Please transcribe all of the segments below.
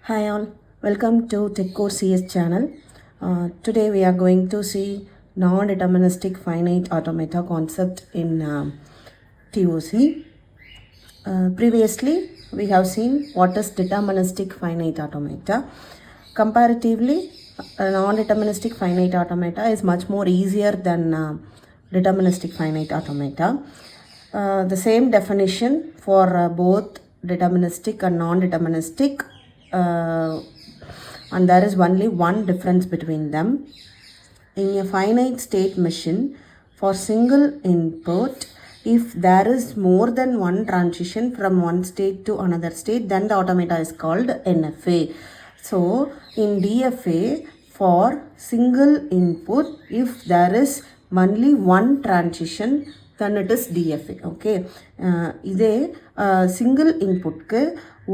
Hi all, welcome to TechCore CS channel. Today we are going to see non-deterministic finite automata concept in TOC. Previously we have seen what is deterministic finite automata. Comparatively, non-deterministic finite automata is much more easier than deterministic finite automata. The same definition for both deterministic and non-deterministic, and there is only one difference between them. In a finite state machine, for single input, if there is more than one transition from one state to another state, then the automata is called NFA. So in DFA, for single input, if there is only one transition, then it is DFA. Okay, இதே single inputக்கு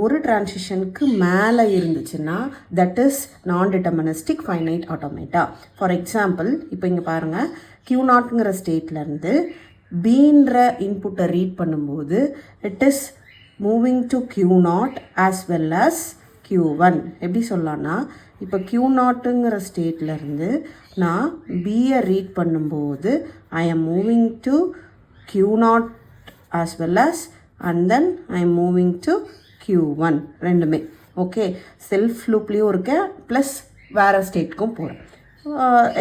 ஒரு டிரான்சிஷனுக்கு மேலே இருந்துச்சுன்னா that is நான் deterministic finite automata. For example, இப்போ இங்கே பாருங்கள், Q நாட்ங்கிற ஸ்டேட்லேருந்து பீன்ற இன்புட்டை read பண்ணும்போது it is moving to Q not as well as Q1. எப்படி சொல்லலாம்னா, இப்போ Q நாட்டுங்கிற ஸ்டேட்லேருந்து நான் பியை ரீட் பண்ணும்போது I am moving to Q not as well us and then I am moving to Q1. ரெண்டுமே ஓகே, செல்ஃப் லூப்லேயும் இருக்கேன் ப்ளஸ் வேறு ஸ்டேட்க்கும் போகிறேன்.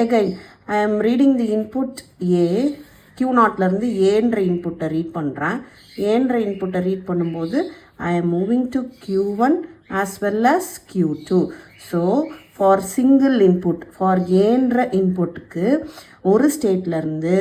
Again I am reading the input A. Q நாட்லேருந்து ஏன்ற இன்புட்டை ரீட் பண்ணுறேன். ஏன்ற இன்புட்டை ரீட் பண்ணும்போது I am moving to Q1 as well as Q2. So for single input, for ஏன்ற இன்புட்டுக்கு ஒரு ஸ்டேட்லேருந்து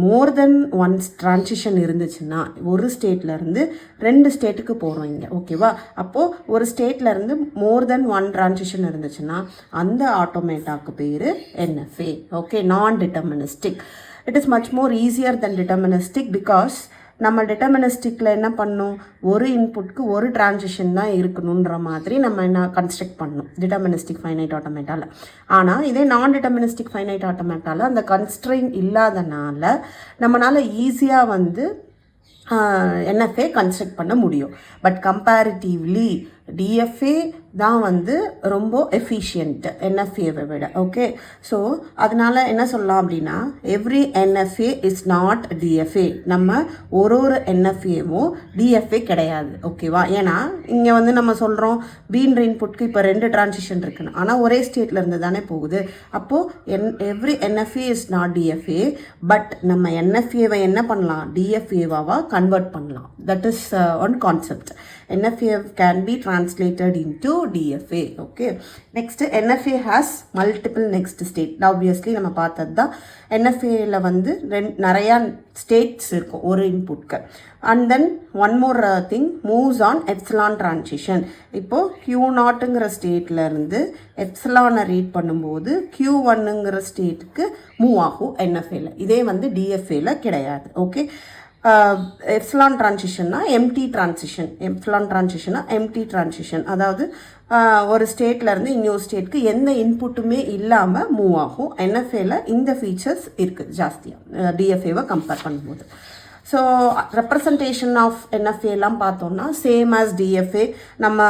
மோர் தென் ஒன் ட்ரான்சிஷன் இருந்துச்சுன்னா ஒரு ஸ்டேட்லேருந்து ரெண்டு ஸ்டேட்டுக்கு போகிறோம் இங்கே, ஓகேவா? அப்போது ஒரு ஸ்டேட்லேருந்து மோர் தென் ஒன் ட்ரான்சிஷன் இருந்துச்சுன்னா அந்த ஆட்டோமேட்டாக்கு பேர் NFA. ஓகே, நான் deterministic. It is much more easier then deterministic because நம்ம டிட்டர்மினிஸ்டிக்கில் என்ன பண்ணோம், ஒரு இன்புட்க்கு ஒரு டிரான்சிஷன் தான் இருக்கணுன்ற மாதிரி நம்ம என்ன கன்ஸ்ட்ரக்ட் பண்ணோம் டிட்டர்மினிஸ்டிக் ஃபைனைட் ஆட்டோமேட்டாவில். ஆனால் இதே நான் டிட்டர்மினிஸ்டிக் ஃபைனைட் ஆட்டோமேட்டாவில் அந்த கன்ஸ்ட்ரெயின் இல்லாதனால நம்மளால் ஈஸியாக வந்து NFA கன்ஸ்ட்ரக்ட் பண்ண முடியும். பட் கம்பேரிட்டிவ்லி DFA தான் வந்து ரொம்ப எஃபிஷியன்ட் NFAவை விட. ஓகே, ஸோ அதனால் என்ன சொல்லலாம் அப்படின்னா, every NFA is not DFA. நம்ம ஒரு NFAவும் DFA கிடையாது, ஓகேவா? ஏன்னா இங்கே வந்து நம்ம சொல்கிறோம் பீன்ற இன்புட்க்கு இப்போ ரெண்டு டிரான்சிஷன் இருக்குன்னு, ஆனால் ஒரே ஸ்டேட்டில் இருந்து தானே போகுது. அப்போது every NFA is not DFA. But நம்ம NFAவை என்ன பண்ணலாம், DFAவாக கன்வெர்ட் பண்ணலாம். That is one concept. NFA can be translated into DFA. Okay, next NFA has multiple next state. Obviously நம்ம பார்த்தது தான் NFAல வந்து நிறையா ஸ்டேட்ஸ் இருக்கும் ஒரு இன்புட்க்கு. And then one more thing, moves on epsilon transition. இப்போது Q நாட்டுங்கிற ஸ்டேட்லேருந்து எப்சிலானை ரீட் பண்ணும்போது Q1ங்கிற ஸ்டேட்டுக்கு மூவ் ஆகும் NFAல. இதே வந்து DFAல கிடையாது. ஓகே, எப்சிலான் ட்ரான்சிஷன்னா எம்டி ட்ரான்சிஷன். எப்சிலான் ட்ரான்சிஷன்னா எம்டி ட்ரான்சிஷன், அதாவது ஒரு ஸ்டேட்லேருந்து இன்னொரு ஸ்டேட்க்கு எந்த இன்புட்டுமே இல்லாமல் மூவ் ஆகும். NFAல இந்த ஃபீச்சர்ஸ் இருக்குது ஜாஸ்தியாக DFAவை கம்பேர் பண்ணும்போது. ஸோ ரெப்ரசன்டேஷன் ஆஃப் NFAலாம் பார்த்தோம்னா சேம் ஆஸ் DFA. நம்ம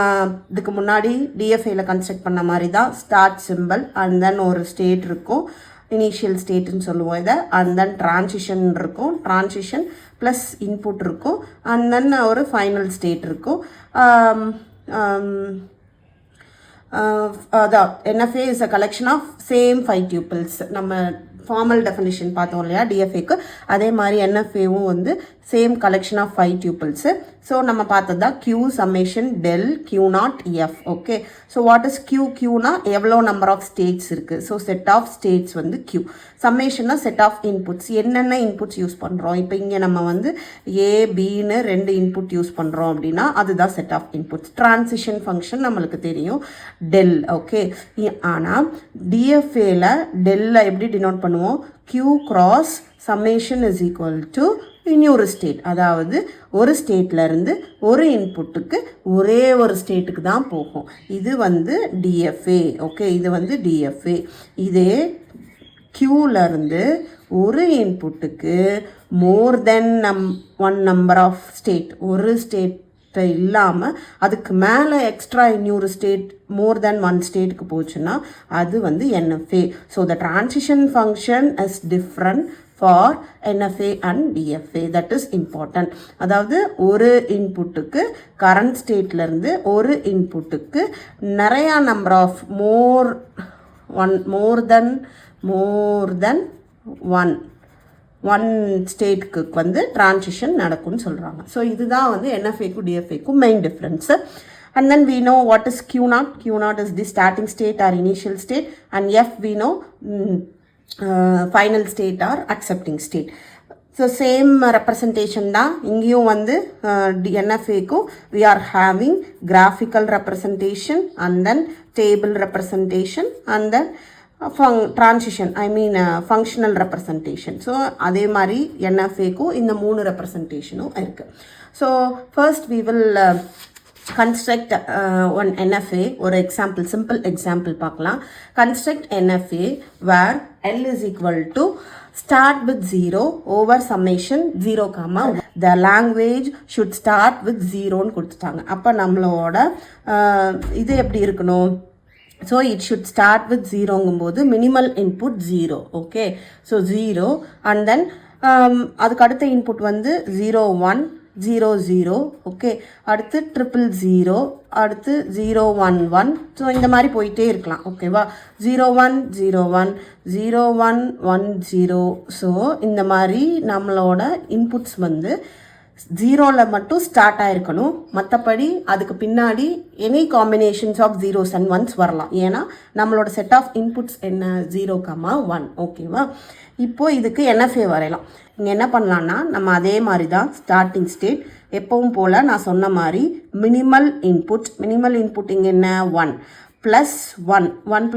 இதுக்கு முன்னாடி DFAல கன்ஸ்ட்ரக்ட் பண்ண மாதிரி தான். ஸ்டார்ட் சிம்பிள் அண்ட் தென் ஒரு ஸ்டேட் இருக்கும், இனிஷியல் ஸ்டேட்டுன்னு சொல்லுவோம் இதை. அண்ட் தென் ட்ரான்சிஷன் இருக்கும், ட்ரான்சிஷன் ப்ளஸ் இன்புட் இருக்கும், அண்ட் தென் ஒரு ஃபைனல் ஸ்டேட் இருக்கும். அதான் NFA is a collection of same 5 tuples. நம்ம ஃபார்மல் டெஃபினிஷன் பார்த்தோம் இல்லையா DFAக்கு, அதே மாதிரி NFAவும் வந்து same collection of 5 tuples. So நம்ம பார்த்தது தான் Q summation del Q naught F. Okay, so what is Qனா எவ்வளோ நம்பர் ஆஃப் ஸ்டேட்ஸ் இருக்குது. ஸோ செட் ஆஃப் ஸ்டேட்ஸ் வந்து Q. சம்மேஷன்னா செட் ஆஃப் இன்புட்ஸ், என்னென்ன இன்புட்ஸ் யூஸ் பண்ணுறோம். இப்போ இங்கே நம்ம வந்து ABன்னு ரெண்டு இன்புட் யூஸ் பண்ணுறோம் அப்படின்னா அதுதான் set of inputs. Transition function நம்மளுக்கு தெரியும் டெல். ஓகே, ஆனால் DFAல டெல்லை எப்படி டினோட் பண்ணுவோம், Q cross summation is equal to இன்னொரு ஸ்டேட். அதாவது ஒரு ஸ்டேட்லேருந்து ஒரு இன்புட்டுக்கு ஒரே ஒரு ஸ்டேட்டுக்கு தான் போகும். இது வந்து DFA. ஓகே, இது வந்து DFA. இதே Qலேருந்து ஒரு இன்புட்டுக்கு மோர் than one number of state, ஒரு ஸ்டேட் இல்லாமல் அதுக்கு மேலே எக்ஸ்ட்ரா இன்னொரு ஸ்டேட் மோர் தென் ஒன் ஸ்டேட்டுக்கு போச்சுன்னா அது வந்து NFA. So the transition function is different for NFA and DFA. That is important. அதாவது ஒரு இன்புட்டுக்கு கரண்ட் ஸ்டேட்லேருந்து ஒரு இன்புட்டுக்கு நிறையா number of more than one ஸ்டேட்க்கு வந்து ட்ரான்சிஷன் நடக்கும்னு சொல்கிறாங்க. ஸோ இதுதான் வந்து NFAக்கும் DFAக்கும் main difference. And then we know what is Q0. Q0 is the starting state or initial state, and F we know final state or accepting state. So same representation தான் இங்கேயும் வந்து NFAக்கும் we are having graphical representation and then table representation and then transition, I mean functional representation. So அதே மாதிரி NFAக்கும் இந்த 3 ரெப்ரசன்டேஷனும் இருக்குது. So first we will construct one NFA. ஒரு example, simple example பார்க்கலாம். Construct NFA where L is equal to start with 0 over summation 0, the language should start with 0ன்னு கொடுத்துட்டாங்க. அப்போ நம்மளோட இது எப்படி இருக்கணும்? So it should start with 0ங்கும்போது minimal input 0. Okay, so 0 and then அதுக்கு அடுத்த இன்புட் வந்து 0 1 0 0. ஓகே, அடுத்து 000, அடுத்து 0 1 1. ஸோ இந்த மாதிரி போயிட்டே இருக்கலாம். ஓகேவா? 0 1 0 1 0 1 1 0. ஸோ இந்த மாதிரி நம்மளோட இன்புட்ஸ் வந்து 0ல் மட்டும் ஸ்டார்ட் ஆகிருக்கணும். மற்றபடி அதுக்கு பின்னாடி any combinations of 0s and 1s வரலாம். ஏன்னா நம்மளோட செட் ஆஃப் இன்புட்ஸ் என்ன 0, 1. ஓகேவா? இப்போது இதுக்கு NFA வரையலாம். இங்கே என்ன பண்ணலான்னா நம்ம அதே மாதிரி தான் ஸ்டார்டிங் ஸ்டேட் எப்பவும் போல் நான் சொன்ன மாதிரி மினிமல் இன்புட் இங்கே என்ன 1 + 1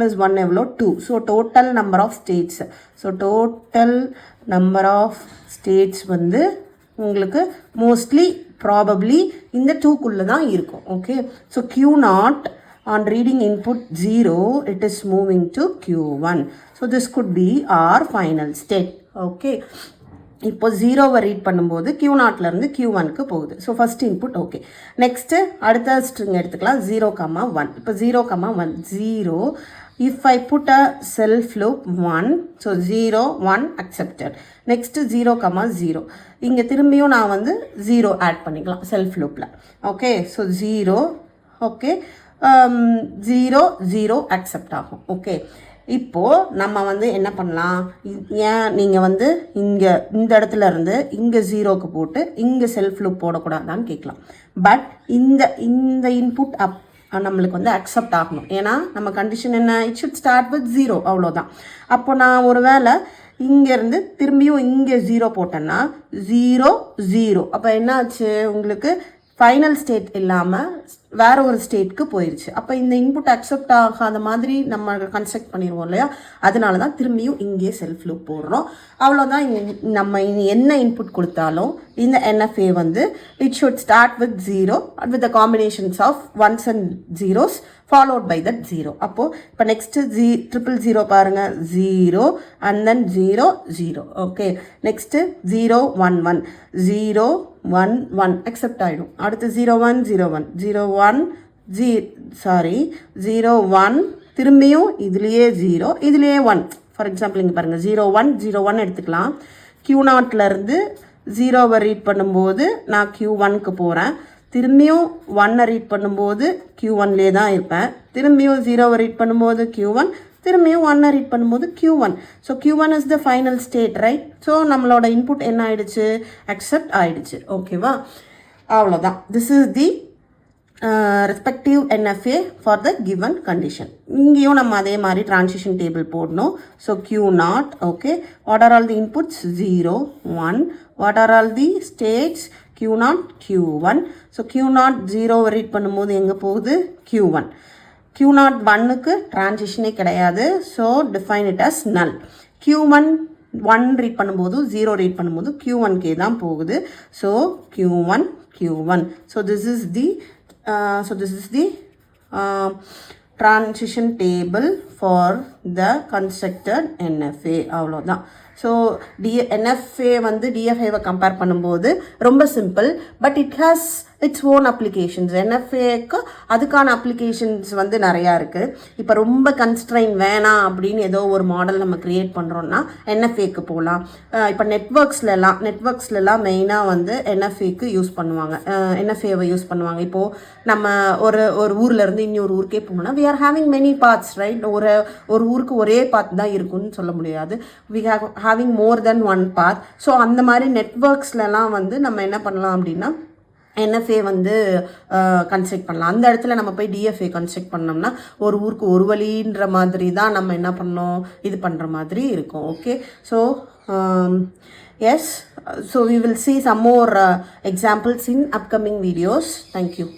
+ 1 எவ்வளோ 2. So total number of states. So total number of states வந்து உங்களுக்கு மோஸ்ட்லி ப்ராபப்ளி இந்த 2க்குள்ளே தான் இருக்கும். Okay, so Q0 on reading input 0, it is moving to Q1. So this could be our final state. Okay, இப்போ 0வை read பண்ணும்போது Q0லேருந்து Q1க்கு போகுது. So first input. Okay, next அடுத்த ஸ்ட்ரிங் எடுத்துக்கலாம் 0, 1. இப்போ 0, 1 0. If I put a self loop 1, so 0 1 accepted. Next 0, 0. இங்கே திரும்பியும் நான் வந்து 0 ஆட் பண்ணிக்கலாம் செல்ஃப் லூப்பில். Okay, so 0. ஓகே, 0 0 அக்செப்ட் ஆகும். ஓகே, இப்போது நம்ம வந்து என்ன பண்ணலாம்? ஏன் நீங்கள் வந்து இங்கே இந்த இடத்துல இருந்து இங்கே 0க்கு போட்டு இங்கே செல்ஃப் லூப் போடக்கூடாதான்னு கேட்கலாம். பட் இந்த இன்புட் நம்மளுக்கு வந்து அக்செப்ட் ஆகணும். ஏன்னா நம்ம கண்டிஷன் என்ன? இட் ஷுட் ஸ்டார்ட் வித் 0, அவ்வளோதான். அப்போ நான் ஒரு வேளை இங்கேருந்து திரும்பியும் இங்கே 0 போட்டேன்னா 0 0. அப்போ என்ன ஆச்சு? உங்களுக்கு ஃபைனல் ஸ்டேட் இல்லாமல் வேறு ஒரு ஸ்டேட்க்கு போயிடுச்சு. அப்போ இந்த இன்புட் அக்செப்ட் ஆகாத மாதிரி நம்ம கன்ஸ்ட்ரக்ட் பண்ணிடுவோம் இல்லையா? அதனால தான் திரும்பியும் இங்கே செல்ஃப் லூப் போடுறோம். அவ்வளோதான். நம்ம என்ன இன்புட் கொடுத்தாலும் இந்த NFA வந்து it should start with 0 with the combinations of 1s and 0s followed by that 0. அப்போது இப்போ நெக்ஸ்ட்டு 000 பாருங்கள் 0 and then 0 0. Okay, next 0 1 1 0 1 1 accept ஆகிடும். அடுத்து 0 1 0 1 0 1 0 1 திரும்பியும் இதுலேயே 0 இதுலேயே 1. ஃபார் எக்ஸாம்பிள் இங்கே பாருங்கள் 0 1 0 1 எடுத்துக்கலாம். Q0லேருந்து 0வை ரீட் பண்ணும்போது நான் Q1க்கு போகிறேன். திரும்பியும் 1 ரீட் பண்ணும்போது Q1லே தான் இருப்பேன். திரும்பியும் 0வை ரீட் பண்ணும்போது Q1, திரும்பியும் 1 ரீட் பண்ணும்போது Q1. So Q1 is the final state, right? So நம்மளோட இன்புட் என்ன ஆயிடுச்சு? அக்செப்ட் ஆயிடுச்சு. ஓகேவா? அவ்வளோதான். This is the respective NFA for the given condition. இங்கேயும் நம்ம அதே மாதிரி ட்ரான்சிஷன் டேபிள் போடணும். So Q0. Okay, what are all the inputs? 0 1. What are all the states? Q0 Q1. So Q0 0வை ரீட் பண்ணும்போது எங்கே போகுது? Q1. Q0 1க்கு ட்ரான்சிஷனே கிடையாது. ஸோ டிஃபைன் இட் அஸ் நல். Q1 1 ரீட் பண்ணும்போது 0 ரீட் பண்ணும்போது Q1கே தான் போகுது. So Q1 Q1. So this is the transition table for the constructed NFA அவ்வளோதான். ஸோ NFA வந்து DFA கம்பேர் பண்ணும்போது ரொம்ப simple, but it has its own applications. NFAக்கு அதுக்கான அப்ளிகேஷன்ஸ் வந்து நிறையா இருக்குது. இப்போ ரொம்ப கன்ஸ்ட்ரைன் வேணாம் அப்படின்னு ஏதோ ஒரு மாடல் நம்ம க்ரியேட் பண்ணுறோன்னா NFAக்கு போகலாம். இப்போ நெட்ஒர்க்ஸ்லலாம் மெயினாக வந்து NFAக்கு யூஸ் பண்ணுவாங்க, NFAவை யூஸ் பண்ணுவாங்க. இப்போது நம்ம ஒரு ஊர்லேருந்து இன்னொரு ஊருக்கே போகணும்னா we are having many paths, right? ஒரு ஊருக்கு ஒரே பாத் தான் இருக்குன்னு சொல்ல முடியாது. we have having more than one path. So அந்த மாதிரி நெட்ஒர்க்ஸ்லலாம் வந்து நம்ம என்ன பண்ணலாம் அப்படின்னா NFA வந்து கன்ஸ்ட்ரக்ட் பண்ணலாம். அந்த இடத்துல நம்ம போய் DFA கன்ஸ்ட்ரக்ட் பண்ணோம்னா ஒரு ஊருக்கு ஒரு வழின்ற மாதிரி தான் நம்ம என்ன பண்ணோம், இது பண்ணுற மாதிரி இருக்கும். Okay, so yes, so we will see some more examples in upcoming videos. Thank you.